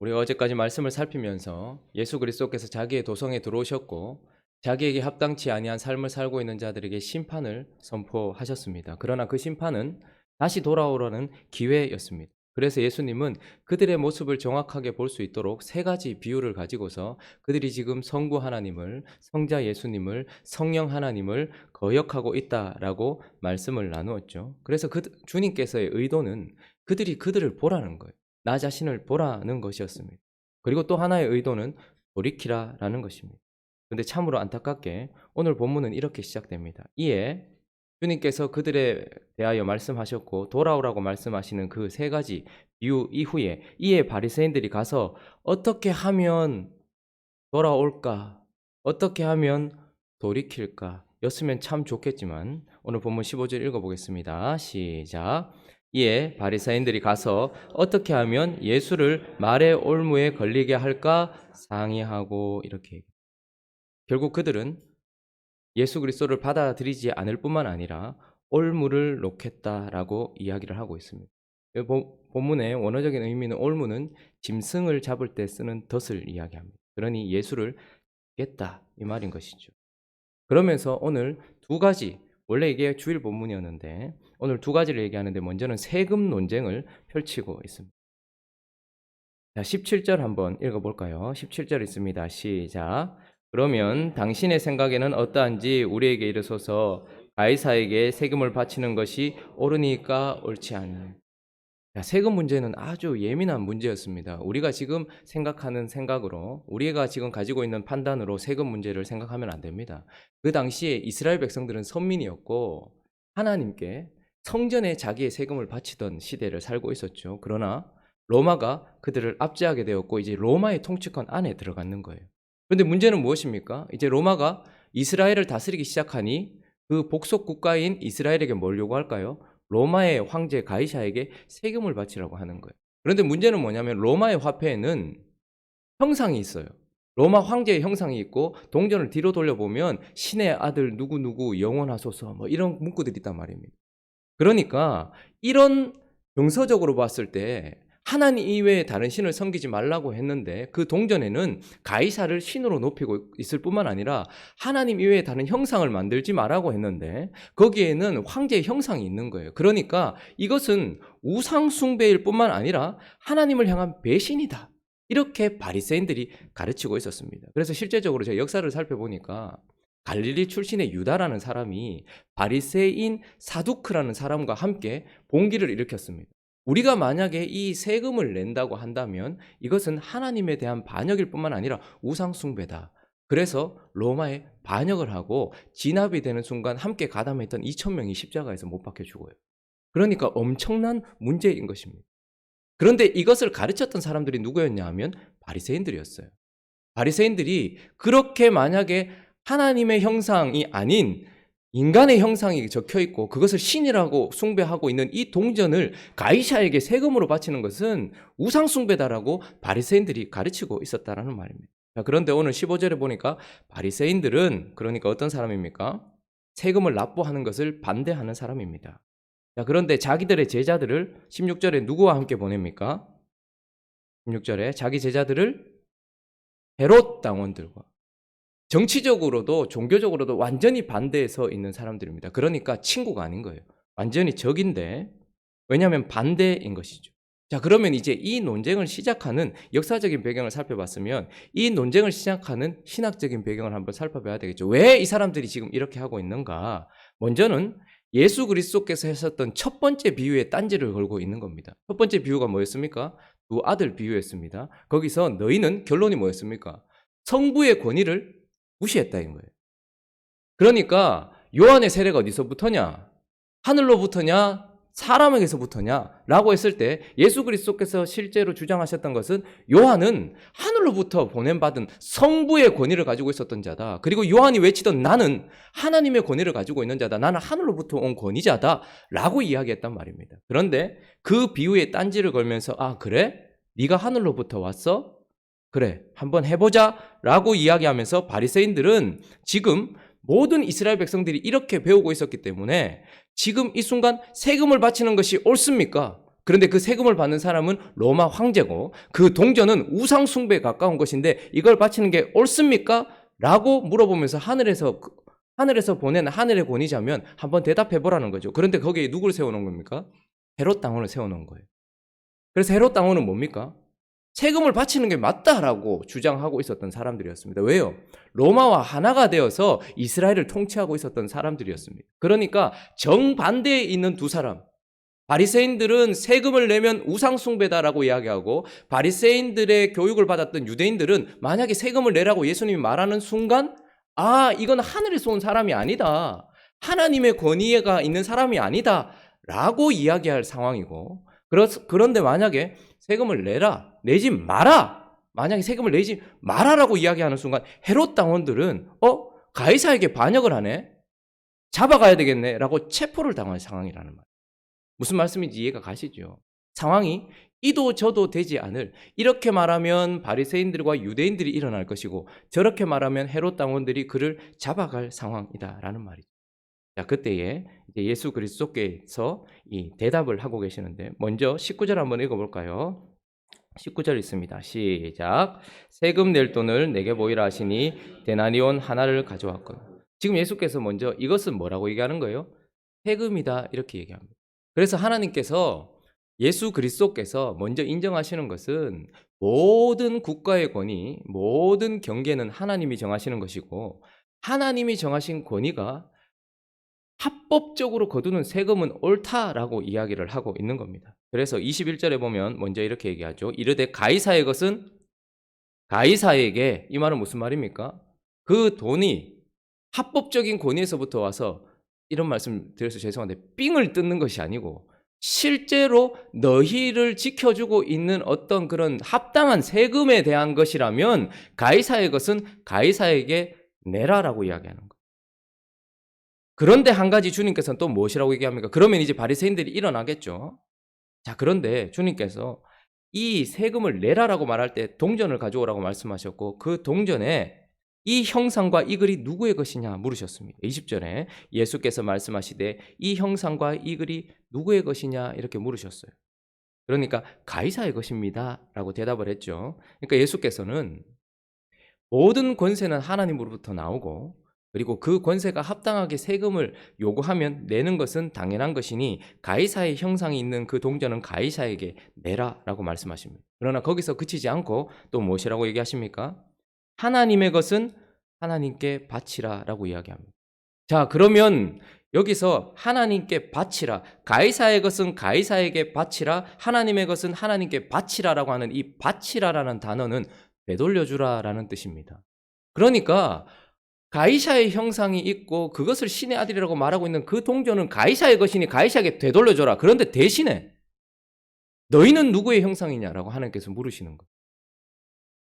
우리가 어제까지 말씀을 살피면서 예수 그리스도께서 자기의 도성에 들어오셨고 자기에게 합당치 아니한 삶을 살고 있는 자들에게 심판을 선포하셨습니다. 그러나 그 심판은 다시 돌아오라는 기회였습니다. 그래서 예수님은 그들의 모습을 정확하게 볼 수 있도록 세 가지 비유를 가지고서 그들이 지금 성부 하나님을, 성자 예수님을, 성령 하나님을 거역하고 있다라고 말씀을 나누었죠. 그래서 주님께서의 의도는 그들이 그들을 보라는 거예요. 나 자신을 보라는 것이었습니다. 그리고 또 하나의 의도는 돌이키라라는 것입니다. 그런데 참으로 안타깝게 오늘 본문은 이렇게 시작됩니다. 이에 주님께서 그들에 대하여 말씀하셨고 돌아오라고 말씀하시는 그 세 가지 비유 이후에 이에 바리새인들이 가서 어떻게 하면 돌아올까? 어떻게 하면 돌이킬까? 였으면 참 좋겠지만 오늘 본문 15절 읽어보겠습니다. 시작. 이에 바리새인들이 가서 어떻게 하면 예수를 말의 올무에 걸리게 할까 상의하고 이렇게 결국 그들은 예수 그리스도를 받아들이지 않을 뿐만 아니라 올무를 놓겠다라고 이야기를 하고 있습니다. 본문의 원어적인 의미는 올무는 짐승을 잡을 때 쓰는 덫을 이야기합니다. 그러니 예수를 겠다 이 말인 것이죠. 그러면서 오늘 두 가지, 원래 이게 주일 본문이었는데 오늘 두 가지를 얘기하는데 먼저는 세금 논쟁을 펼치고 있습니다. 자, 17절 한번 읽어볼까요? 17절 있습니다. 시작. 그러면 당신의 생각에는 어떠한지 우리에게 이르소서. 가이사에게 세금을 바치는 것이 옳으니까 옳지 않니? 세금 문제는 아주 예민한 문제였습니다. 우리가 지금 생각하는 생각으로, 우리가 지금 가지고 있는 판단으로 세금 문제를 생각하면 안 됩니다. 그 당시에 이스라엘 백성들은 선민이었고 하나님께 성전에 자기의 세금을 바치던 시대를 살고 있었죠. 그러나 로마가 그들을 압제하게 되었고 이제 로마의 통치권 안에 들어가는 거예요. 그런데 문제는 무엇입니까? 이제 로마가 이스라엘을 다스리기 시작하니 그 복속 국가인 이스라엘에게 뭘 요구할까요? 로마의 황제 가이사에게 세금을 바치라고 하는 거예요. 그런데 문제는 뭐냐면 로마의 화폐에는 형상이 있어요. 로마 황제의 형상이 있고 동전을 뒤로 돌려보면 신의 아들 누구누구 영원하소서 뭐 이런 문구들이 있단 말입니다. 그러니까 이런 정서적으로 봤을 때 하나님 이외에 다른 신을 섬기지 말라고 했는데 그 동전에는 가이사를 신으로 높이고 있을 뿐만 아니라 하나님 이외에 다른 형상을 만들지 말라고 했는데 거기에는 황제의 형상이 있는 거예요. 그러니까 이것은 우상 숭배일 뿐만 아니라 하나님을 향한 배신이다. 이렇게 바리새인들이 가르치고 있었습니다. 그래서 실제적으로 제가 역사를 살펴보니까 갈릴리 출신의 유다라는 사람이 바리새인 사두크라는 사람과 함께 봉기를 일으켰습니다. 우리가 만약에 이 세금을 낸다고 한다면 이것은 하나님에 대한 반역일 뿐만 아니라 우상숭배다. 그래서 로마에 반역을 하고 진압이 되는 순간 함께 가담했던 2,000명이 십자가에서 못 박혀 죽어요. 그러니까 엄청난 문제인 것입니다. 그런데 이것을 가르쳤던 사람들이 누구였냐 하면 바리새인들이었어요. 바리새인들이 그렇게 만약에 하나님의 형상이 아닌 인간의 형상이 적혀 있고 그것을 신이라고 숭배하고 있는 이 동전을 가이사에게 세금으로 바치는 것은 우상 숭배다라고 바리새인들이 가르치고 있었다라는 말입니다. 자, 그런데 오늘 15절에 보니까 바리새인들은 그러니까 어떤 사람입니까? 세금을 납부하는 것을 반대하는 사람입니다. 자, 그런데 자기들의 제자들을 16절에 누구와 함께 보냅니까? 16절에 자기 제자들을 헤롯 당원들과 정치적으로도 종교적으로도 완전히 반대에 서 있는 사람들입니다. 그러니까 친구가 아닌 거예요. 완전히 적인데 왜냐하면 반대인 것이죠. 자, 그러면 이제 이 논쟁을 시작하는 역사적인 배경을 살펴봤으면 이 논쟁을 시작하는 신학적인 배경을 한번 살펴봐야 되겠죠. 왜 이 사람들이 지금 이렇게 하고 있는가? 먼저는 예수 그리스도께서 하셨던 첫 번째 비유에 딴지를 걸고 있는 겁니다. 첫 번째 비유가 뭐였습니까? 두 아들 비유였습니다. 거기서 너희는 결론이 뭐였습니까? 성부의 권위를 무시했다인 거예요. 그러니까 요한의 세례가 어디서부터냐? 하늘로부터냐? 사람에게서부터냐? 라고 했을 때 예수 그리스도께서 실제로 주장하셨던 것은 요한은 하늘로부터 보냄받은 성부의 권위를 가지고 있었던 자다. 그리고 요한이 외치던 나는 하나님의 권위를 가지고 있는 자다. 나는 하늘로부터 온 권위자다. 라고 이야기했단 말입니다. 그런데 그 비유에 딴지를 걸면서 아 그래? 네가 하늘로부터 왔어? 그래 한번 해보자 라고 이야기하면서 바리새인들은 지금 모든 이스라엘 백성들이 이렇게 배우고 있었기 때문에 지금 이 순간 세금을 바치는 것이 옳습니까? 그런데 그 세금을 받는 사람은 로마 황제고 그 동전은 우상 숭배에 가까운 것인데 이걸 바치는 게 옳습니까? 라고 물어보면서 하늘에서 보낸 하늘의 권위자면 한번 대답해 보라는 거죠. 그런데 거기에 누구를 세워놓은 겁니까? 헤롯 당원을 세워놓은 거예요. 그래서 헤롯 당원은 뭡니까? 세금을 바치는 게 맞다라고 주장하고 있었던 사람들이었습니다. 왜요? 로마와 하나가 되어서 이스라엘을 통치하고 있었던 사람들이었습니다. 그러니까 정반대에 있는 두 사람, 바리새인들은 세금을 내면 우상 숭배다라고 이야기하고 바리새인들의 교육을 받았던 유대인들은 만약에 세금을 내라고 예수님이 말하는 순간 이건 하늘에서 온 사람이 아니다. 하나님의 권위가 있는 사람이 아니다. 라고 이야기할 상황이고 그런데 만약에 세금을 내지 마라. 만약에 세금을 내지 마라라고 이야기하는 순간 헤롯 당원들은 가이사에게 반역을 하네. 잡아가야 되겠네. 라고 체포를 당할 상황이라는 말. 무슨 말씀인지 이해가 가시죠? 상황이 이도 저도 되지 않을, 이렇게 말하면 바리새인들과 유대인들이 일어날 것이고 저렇게 말하면 헤롯 당원들이 그를 잡아갈 상황이다라는 말이죠. 자, 그때에 이제 예수 그리스도께서 이 대답을 하고 계시는데 먼저 19절 한번 읽어볼까요? 19절 있습니다. 시작. 세금 낼 돈을 내게 보이라 하시니 데나리온 하나를 가져왔거든. 지금 예수께서 먼저 이것은 뭐라고 얘기하는 거예요? 세금이다 이렇게 얘기합니다. 그래서 하나님께서 예수 그리스도께서 먼저 인정하시는 것은 모든 국가의 권위, 모든 경계는 하나님이 정하시는 것이고 하나님이 정하신 권위가 합법적으로 거두는 세금은 옳다라고 이야기를 하고 있는 겁니다. 그래서 21절에 보면 먼저 이렇게 얘기하죠. 이르되 가이사의 것은 가이사에게, 이 말은 무슨 말입니까? 그 돈이 합법적인 권위에서부터 와서, 이런 말씀 드려서 죄송한데 삥을 뜯는 것이 아니고 실제로 너희를 지켜주고 있는 어떤 그런 합당한 세금에 대한 것이라면 가이사의 것은 가이사에게 내라라고 이야기하는 거예요. 그런데 한 가지 주님께서는 또 무엇이라고 얘기합니까? 그러면 이제 바리새인들이 일어나겠죠. 자, 그런데 주님께서 이 세금을 내라라고 말할 때 동전을 가져오라고 말씀하셨고 그 동전에 이 형상과 이 글이 누구의 것이냐 물으셨습니다. 20절에 예수께서 말씀하시되 이 형상과 이 글이 누구의 것이냐 이렇게 물으셨어요. 그러니까 가이사의 것입니다 라고 대답을 했죠. 그러니까 예수께서는 모든 권세는 하나님으로부터 나오고 그리고 그 권세가 합당하게 세금을 요구하면 내는 것은 당연한 것이니 가이사의 형상이 있는 그 동전은 가이사에게 내라라고 말씀하십니다. 그러나 거기서 그치지 않고 또 무엇이라고 얘기하십니까? 하나님의 것은 하나님께 바치라라고 이야기합니다. 자, 그러면 여기서 하나님께 바치라, 가이사의 것은 가이사에게 바치라, 하나님의 것은 하나님께 바치라라고 하는 이 바치라라는 단어는 되돌려주라라는 뜻입니다. 그러니까 가이사의 형상이 있고 그것을 신의 아들이라고 말하고 있는 그 동전은 가이사의 것이니 가이사에게 되돌려줘라. 그런데 대신에 너희는 누구의 형상이냐라고 하나님께서 물으시는 거예요.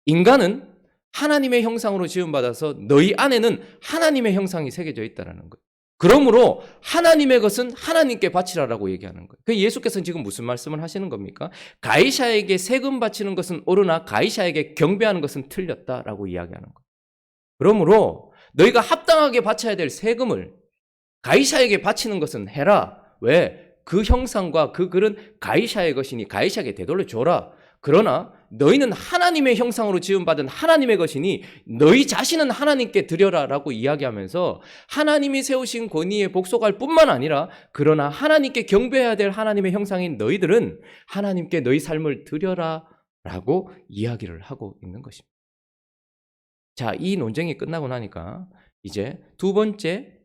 인간은 하나님의 형상으로 지음받아서 너희 안에는 하나님의 형상이 새겨져 있다는 거예요. 그러므로 하나님의 것은 하나님께 바치라라고 얘기하는 거예요. 그 예수께서는 지금 무슨 말씀을 하시는 겁니까? 가이사에게 세금 바치는 것은 옳으나 가이사에게 경배하는 것은 틀렸다라고 이야기하는 거예요. 그러므로 너희가 합당하게 바쳐야 될 세금을 가이사에게 바치는 것은 해라. 왜? 그 형상과 그 글은 가이사의 것이니 가이사에게 되돌려 줘라. 그러나 너희는 하나님의 형상으로 지음받은 하나님의 것이니 너희 자신은 하나님께 드려라라고 이야기하면서 하나님이 세우신 권위에 복속할 뿐만 아니라 그러나 하나님께 경배해야 될 하나님의 형상인 너희들은 하나님께 너희 삶을 드려라라고 이야기를 하고 있는 것입니다. 자, 이 논쟁이 끝나고 나니까 이제 두 번째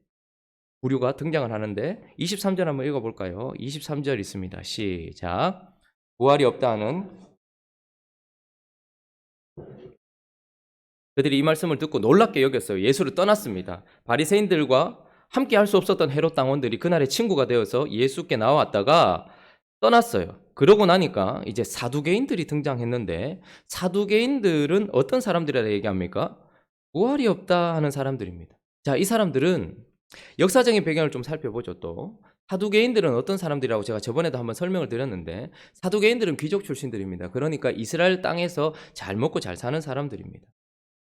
부류가 등장을 하는데 23절 한번 읽어볼까요? 23절 있습니다. 시작. 부활이 없다 하는 그들이 이 말씀을 듣고 놀랍게 여겼어요. 예수를 떠났습니다. 바리새인들과 함께 할 수 없었던 헤롯 당원들이 그날의 친구가 되어서 예수께 나왔다가 떠났어요. 그러고 나니까 이제 사두개인들이 등장했는데 사두개인들은 어떤 사람들이라 얘기합니까? 부활이 없다 하는 사람들입니다. 자, 이 사람들은 역사적인 배경을 좀 살펴보죠. 또 사두개인들은 어떤 사람들이라고 제가 저번에도 한번 설명을 드렸는데 사두개인들은 귀족 출신들입니다. 그러니까 이스라엘 땅에서 잘 먹고 잘 사는 사람들입니다.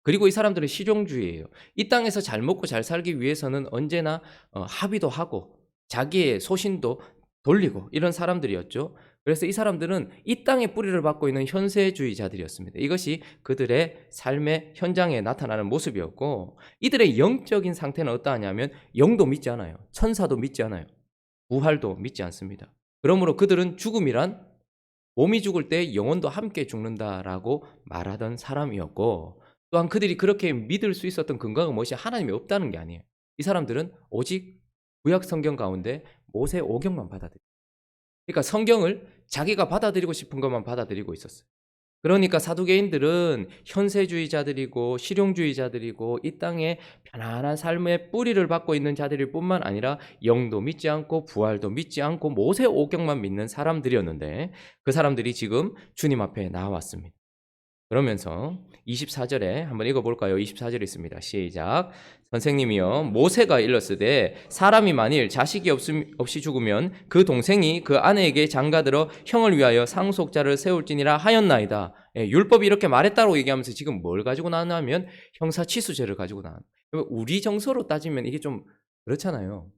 그리고 이 사람들은 실용주의예요. 이 땅에서 잘 먹고 잘 살기 위해서는 언제나 합의도 하고 자기의 소신도 돌리고 이런 사람들이었죠. 그래서 이 사람들은 이 땅에 뿌리를 받고 있는 현세주의자들이었습니다. 이것이 그들의 삶의 현장에 나타나는 모습이었고, 이들의 영적인 상태는 어떠하냐면 영도 믿지 않아요. 천사도 믿지 않아요. 부활도 믿지 않습니다. 그러므로 그들은 죽음이란 몸이 죽을 때 영혼도 함께 죽는다라고 말하던 사람이었고, 또한 그들이 그렇게 믿을 수 있었던 근거가 무엇이 하나님이 없다는 게 아니에요. 이 사람들은 오직 구약 성경 가운데 모세 오경만 받아들여요. 그러니까 성경을 자기가 받아들이고 싶은 것만 받아들이고 있었어요. 그러니까 사두개인들은 현세주의자들이고 실용주의자들이고 이 땅에 편안한 삶의 뿌리를 받고 있는 자들일 뿐만 아니라 영도 믿지 않고 부활도 믿지 않고 모세 오경만 믿는 사람들이었는데, 그 사람들이 지금 주님 앞에 나왔습니다. 그러면서 24절에 한번 읽어볼까요? 24절에 있습니다. 시작. 선생님이여, 모세가 일렀으되 사람이 만일 자식이 없이 죽으면 그 동생이 그 아내에게 장가들어 형을 위하여 상속자를 세울지니라 하였나이다. 율법이 이렇게 말했다고 얘기하면서 지금 뭘 가지고 나왔냐면 형사치수죄를 가지고 나왔. 우리 정서로 따지면 이게 좀 그렇잖아요.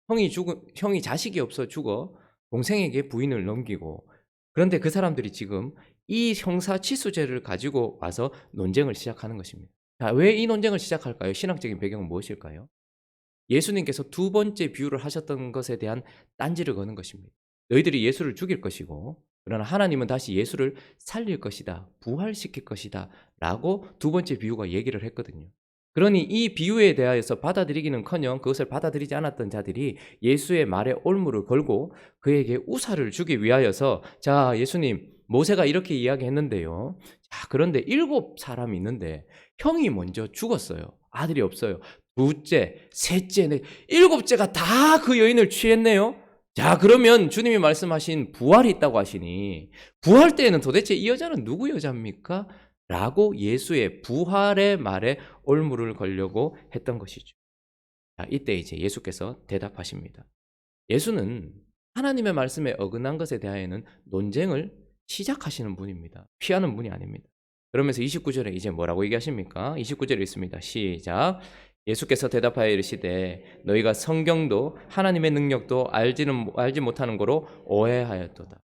형이 자식이 없어 죽어 동생에게 부인을 넘기고, 그런데 그 사람들이 지금 이 형사치수죄를 가지고 와서 논쟁을 시작하는 것입니다. 자, 왜 이 논쟁을 시작할까요? 신학적인 배경은 무엇일까요? 예수님께서 두 번째 비유를 하셨던 것에 대한 딴지를 거는 것입니다. 너희들이 예수를 죽일 것이고, 그러나 하나님은 다시 예수를 살릴 것이다, 부활시킬 것이다 라고 두 번째 비유가 얘기를 했거든요. 그러니 이 비유에 대하여서 받아들이기는커녕 그것을 받아들이지 않았던 자들이 예수의 말에 올무를 걸고 그에게 우사를 주기 위하여서, 자, 예수님, 모세가 이렇게 이야기했는데요. 자, 그런데 7사람이 있는데 형이 먼저 죽었어요. 아들이 없어요. 둘째, 셋째, 7째가 다 그 여인을 취했네요. 자, 그러면 주님이 말씀하신 부활이 있다고 하시니 부활 때에는 도대체 이 여자는 누구 여자입니까? 라고 예수의 부활의 말에 올무를 걸려고 했던 것이죠. 자, 이때 이제 예수께서 대답하십니다. 예수는 하나님의 말씀에 어긋난 것에 대하여는 논쟁을 시작하시는 분입니다. 피하는 분이 아닙니다. 그러면서 29절에 이제 뭐라고 얘기하십니까? 29절에 있습니다. 시작. 예수께서 대답하여 이르시되 너희가 성경도 하나님의 능력도 알지 못하는 거로 오해하였도다.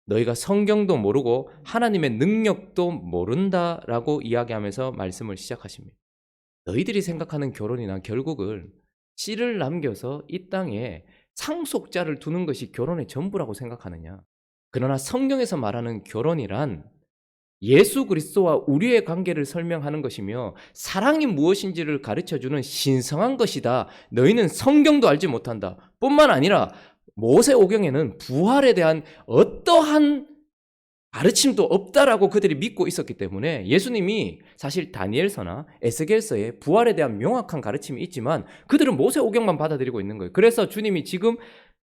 너희가 성경도 모르고 하나님의 능력도 모른다라고 이야기하면서 말씀을 시작하십니다. 너희들이 생각하는 결혼이나 결국은 씨를 남겨서 이 땅에 상속자를 두는 것이 결혼의 전부라고 생각하느냐? 그러나 성경에서 말하는 결혼이란 예수 그리스도와 우리의 관계를 설명하는 것이며 사랑이 무엇인지를 가르쳐주는 신성한 것이다. 너희는 성경도 알지 못한다. 뿐만 아니라 모세오경에는 부활에 대한 어떠한 가르침도 없다라고 그들이 믿고 있었기 때문에 예수님이 사실 다니엘서나 에스겔서에 부활에 대한 명확한 가르침이 있지만 그들은 모세오경만 받아들이고 있는 거예요. 그래서 주님이 지금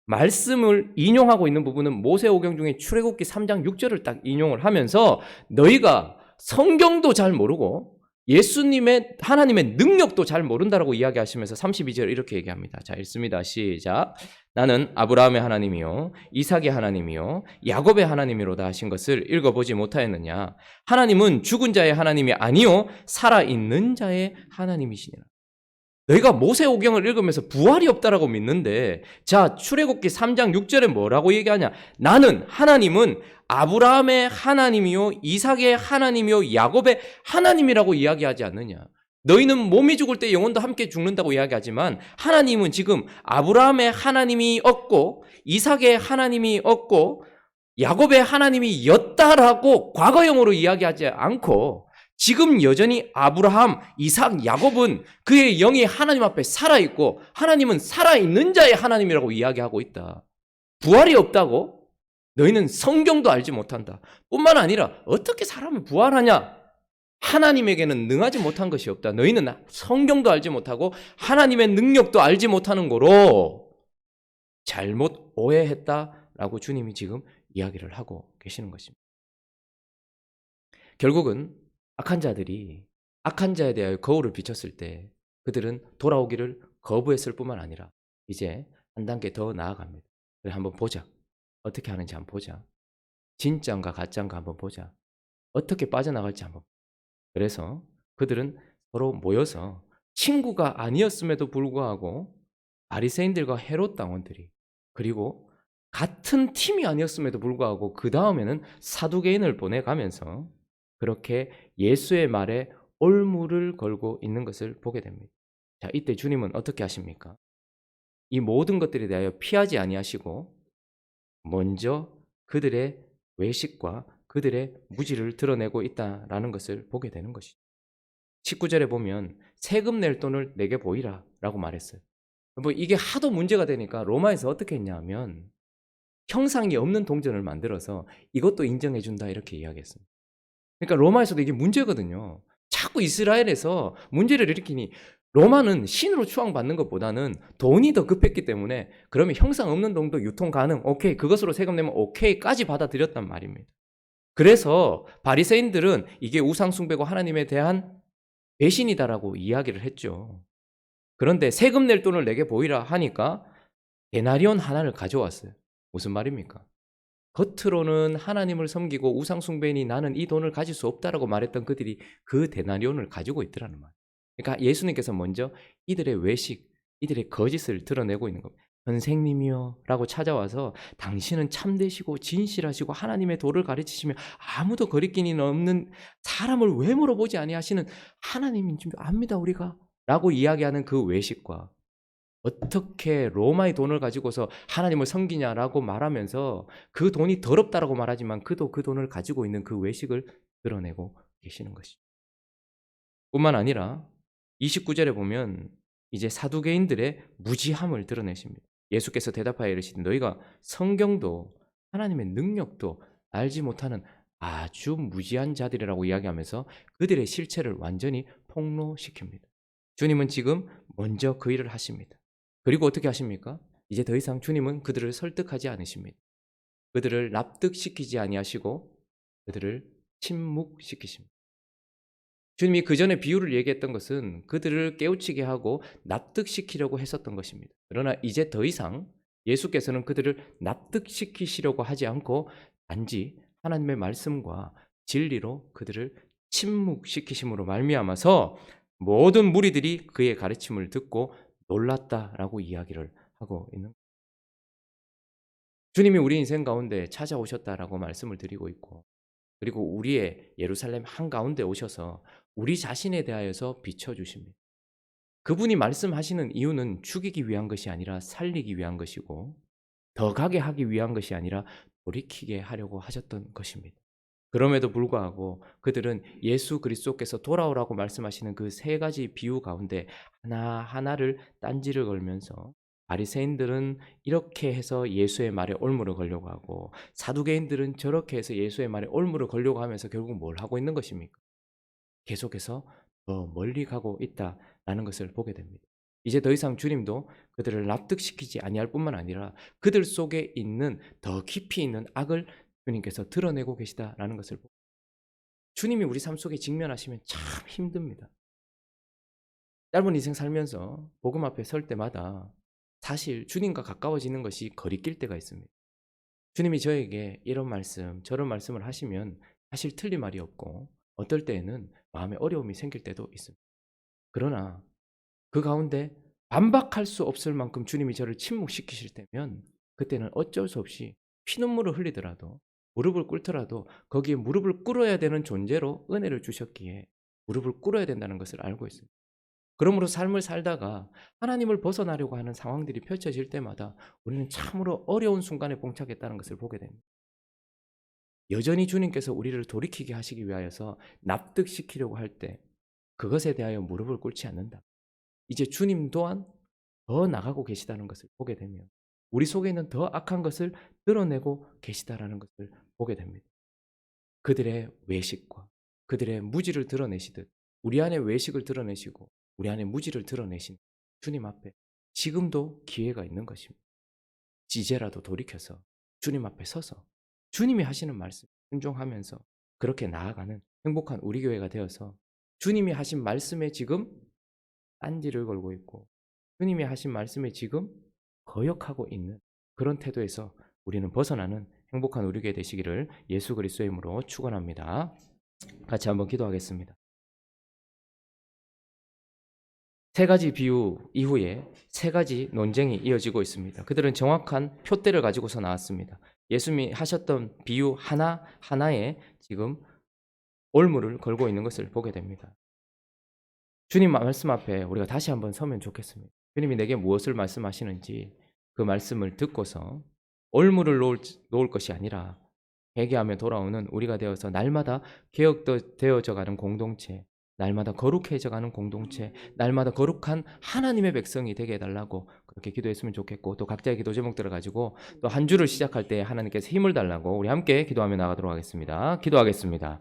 말씀을 인용하고 있는 부분은 모세오경 중에 출애굽기 3장 6절을 딱 인용을 하면서 너희가 성경도 잘 모르고 예수님의 하나님의 능력도 잘 모른다라고 이야기하시면서 32절 이렇게 얘기합니다. 자, 읽습니다. 시작. 나는 아브라함의 하나님이요 이삭의 하나님이요 야곱의 하나님이로다 하신 것을 읽어보지 못하였느냐? 하나님은 죽은 자의 하나님이 아니요 살아있는 자의 하나님이시니라. 너희가 모세오경을 읽으면서 부활이 없다라고 믿는데, 자, 출애굽기 3장 6절에 뭐라고 얘기하냐? 나는 하나님은 아브라함의 하나님이요 이삭의 하나님이요 야곱의 하나님이라고 이야기하지 않느냐? 너희는 몸이 죽을 때 영혼도 함께 죽는다고 이야기하지만 하나님은 지금 아브라함의 하나님이 없고 이삭의 하나님이 없고 야곱의 하나님이었다라고 과거형으로 이야기하지 않고 지금 여전히 아브라함, 이삭, 야곱은 그의 영이 하나님 앞에 살아있고 하나님은 살아있는 자의 하나님이라고 이야기하고 있다. 부활이 없다고? 너희는 성경도 알지 못한다. 뿐만 아니라 어떻게 사람을 부활하냐? 하나님에게는 능하지 못한 것이 없다. 너희는 성경도 알지 못하고 하나님의 능력도 알지 못하는 거로 잘못 오해했다라고 주님이 지금 이야기를 하고 계시는 것입니다. 결국은 악한 자들이 악한 자에 대하여 거울을 비쳤을 때 그들은 돌아오기를 거부했을 뿐만 아니라 이제 한 단계 더 나아갑니다. 그래, 한번 보자. 어떻게 하는지 한번 보자. 진짜인가 가짜인가 한번 보자. 어떻게 빠져나갈지 한번. 그래서 그들은 서로 모여서 친구가 아니었음에도 불구하고 바리새인들과 헤롯 당원들이 그리고 같은 팀이 아니었음에도 불구하고 그 다음에는 사두개인을 보내가면서 그렇게 예수의 말에 올무를 걸고 있는 것을 보게 됩니다. 자, 이때 주님은 어떻게 하십니까? 이 모든 것들에 대하여 피하지 아니하시고 먼저 그들의 외식과 그들의 무지를 드러내고 있다라는 것을 보게 되는 것이죠. 19절에 보면 세금 낼 돈을 내게 보이라 라고 말했어요. 뭐 이게 하도 문제가 되니까 로마에서 어떻게 했냐 하면 형상이 없는 동전을 만들어서 이것도 인정해 준다 이렇게 이야기했습니다. 그러니까 로마에서도 이게 문제거든요. 자꾸 이스라엘에서 문제를 일으키니 로마는 신으로 추앙받는 것보다는 돈이 더 급했기 때문에 그러면 형상 없는 돈도 유통 가능, 오케이, 그것으로 세금 내면 오케이까지 받아들였단 말입니다. 그래서 바리새인들은 이게 우상 숭배고 하나님에 대한 배신이다라고 이야기를 했죠. 그런데 세금 낼 돈을 내게 보이라 하니까 데나리온 하나를 가져왔어요. 무슨 말입니까? 겉으로는 하나님을 섬기고 우상 숭배니 나는 이 돈을 가질 수 없다라고 말했던 그들이 그 데나리온을 가지고 있더라는 말. 그러니까 예수님께서 먼저 이들의 외식, 이들의 거짓을 드러내고 있는 겁니다. 선생님이요 라고 찾아와서 당신은 참되시고 진실하시고 하나님의 도를 가르치시며 아무도 거리끼니는 없는 사람을 왜 물어보지 아니하시는 하나님인 줄 압니다 우리가 라고 이야기하는 그 외식과 어떻게 로마의 돈을 가지고서 하나님을 섬기냐라고 말하면서 그 돈이 더럽다라고 말하지만 그도 그 돈을 가지고 있는 그 외식을 드러내고 계시는 것이죠. 뿐만 아니라 29절에 보면 이제 사두개인들의 무지함을 드러내십니다. 예수께서 대답하여 이르시되 너희가 성경도 하나님의 능력도 알지 못하는 아주 무지한 자들이라고 이야기하면서 그들의 실체를 완전히 폭로시킵니다. 주님은 지금 먼저 그 일을 하십니다. 그리고 어떻게 하십니까? 이제 더 이상 주님은 그들을 설득하지 않으십니다. 그들을 납득시키지 아니하시고 그들을 침묵시키십니다. 주님이 그 전에 비유를 얘기했던 것은 그들을 깨우치게 하고 납득시키려고 했었던 것입니다. 그러나 이제 더 이상 예수께서는 그들을 납득시키시려고 하지 않고 단지 하나님의 말씀과 진리로 그들을 침묵시키심으로 말미암아서 모든 무리들이 그의 가르침을 듣고 놀랐다라고 이야기를 하고 있는 거예요. 주님이 우리 인생 가운데 찾아오셨다라고 말씀을 드리고 있고 그리고 우리의 예루살렘 한가운데 오셔서 우리 자신에 대하여서 비춰주십니다. 그분이 말씀하시는 이유는 죽이기 위한 것이 아니라 살리기 위한 것이고 더 가게 하기 위한 것이 아니라 돌이키게 하려고 하셨던 것입니다. 그럼에도 불구하고 그들은 예수 그리스도께서 돌아오라고 말씀하시는 그 세 가지 비유 가운데 하나하나를 딴지를 걸면서 바리새인들은 이렇게 해서 예수의 말에 올무를 걸려고 하고 사두개인들은 저렇게 해서 예수의 말에 올무를 걸려고 하면서 결국 뭘 하고 있는 것입니까? 계속해서 더 멀리 가고 있다라는 것을 보게 됩니다. 이제 더 이상 주님도 그들을 납득시키지 아니할 뿐만 아니라 그들 속에 있는 더 깊이 있는 악을 주님께서 드러내고 계시다라는 것을 보고 주님이 우리 삶 속에 직면하시면 참 힘듭니다. 짧은 인생 살면서 복음 앞에 설 때마다 사실 주님과 가까워지는 것이 거리낄 때가 있습니다. 주님이 저에게 이런 말씀 저런 말씀을 하시면 사실 틀린 말이 없고 어떨 때에는 마음에 어려움이 생길 때도 있습니다. 그러나 그 가운데 반박할 수 없을 만큼 주님이 저를 침묵시키실 때면 그때는 어쩔 수 없이 피눈물을 흘리더라도 무릎을 꿇더라도 거기에 무릎을 꿇어야 되는 존재로 은혜를 주셨기에 무릎을 꿇어야 된다는 것을 알고 있습니다. 그러므로 삶을 살다가 하나님을 벗어나려고 하는 상황들이 펼쳐질 때마다 우리는 참으로 어려운 순간에 봉착했다는 것을 보게 됩니다. 여전히 주님께서 우리를 돌이키게 하시기 위하여서 납득시키려고 할 때 그것에 대하여 무릎을 꿇지 않는다. 이제 주님 또한 더 나가고 계시다는 것을 보게 되면 우리 속에 있는 더 악한 것을 드러내고 계시다라는 것을 보게 됩니다. 그들의 외식과 그들의 무지를 드러내시듯 우리 안에 외식을 드러내시고 우리 안에 무지를 드러내신 주님 앞에 지금도 기회가 있는 것입니다. 이제라도 돌이켜서 주님 앞에 서서 주님이 하시는 말씀 순종하면서 그렇게 나아가는 행복한 우리 교회가 되어서 주님이 하신 말씀에 지금 딴지를 걸고 있고 주님이 하신 말씀에 지금 거역하고 있는 그런 태도에서 우리는 벗어나는 행복한 우리 교회 되시기를 예수 그리스도의 이름으로 축원합니다. 같이 한번 기도하겠습니다. 세 가지 비유 이후에 세 가지 논쟁이 이어지고 있습니다. 그들은 정확한 표대를 가지고서 나왔습니다. 예수님이 하셨던 비유 하나하나에 지금 올무를 걸고 있는 것을 보게 됩니다. 주님 말씀 앞에 우리가 다시 한번 서면 좋겠습니다. 주님이 내게 무엇을 말씀하시는지 그 말씀을 듣고서 올무를 놓을 것이 아니라 회개하며 돌아오는 우리가 되어서 날마다 개혁되어져가는 공동체, 날마다 거룩해져가는 공동체, 날마다 거룩한 하나님의 백성이 되게 해달라고 그렇게 기도했으면 좋겠고, 또 각자의 기도 제목들을 가지고 또 한 주를 시작할 때 하나님께서 힘을 달라고 우리 함께 기도하며 나가도록 하겠습니다. 기도하겠습니다.